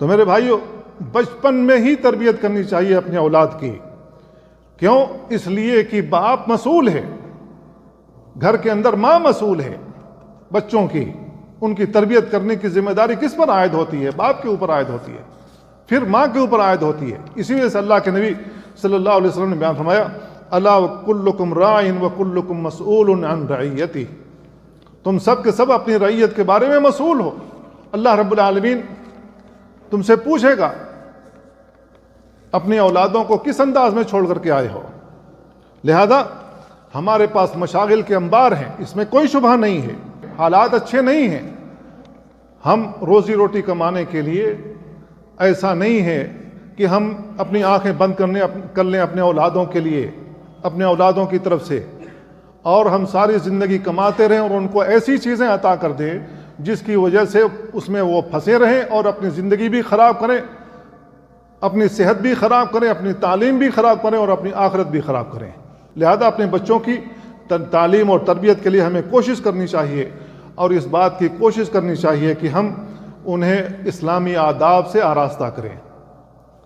تو میرے بھائیوں، بچپن میں ہی تربیت کرنی چاہیے اپنے اولاد کی. کیوں؟ اس لیے کہ باپ مسئول ہے، گھر کے اندر ماں مسئول ہے بچوں کی. ان کی تربیت کرنے کی ذمہ داری کس پر عائد ہوتی ہے؟ باپ کے اوپر عائد ہوتی ہے، پھر ماں کے اوپر عائد ہوتی ہے. اسی وجہ سے اللہ کے نبی صلی اللہ علیہ وسلم نے بیان فرمایا، الا کلکم راع وکلکم مسئول عن رعیتہ. تم سب کے سب اپنی رعیت کے بارے میں مسئول ہو. اللہ رب العالمین تم سے پوچھے گا اپنی اولادوں کو کس انداز میں چھوڑ کر کے آئے ہو. لہذا ہمارے پاس مشاغل کے انبار ہیں، اس میں کوئی شبہ نہیں ہے، حالات اچھے نہیں ہیں. ہم روزی روٹی کمانے کے لیے ایسا نہیں ہے کہ ہم اپنی آنکھیں بند کر لیں اپنے اولادوں کے لیے، اپنے اولادوں کی طرف سے، اور ہم ساری زندگی کماتے رہیں اور ان کو ایسی چیزیں عطا کر دیں جس کی وجہ سے اس میں وہ پھنسے رہیں اور اپنی زندگی بھی خراب کریں، اپنی صحت بھی خراب کریں، اپنی تعلیم بھی خراب کریں اور اپنی آخرت بھی خراب کریں. لہذا اپنے بچوں کی تعلیم اور تربیت کے لیے ہمیں کوشش کرنی چاہیے، اور اس بات کی کوشش کرنی چاہیے کہ ہم انہیں اسلامی آداب سے آراستہ کریں.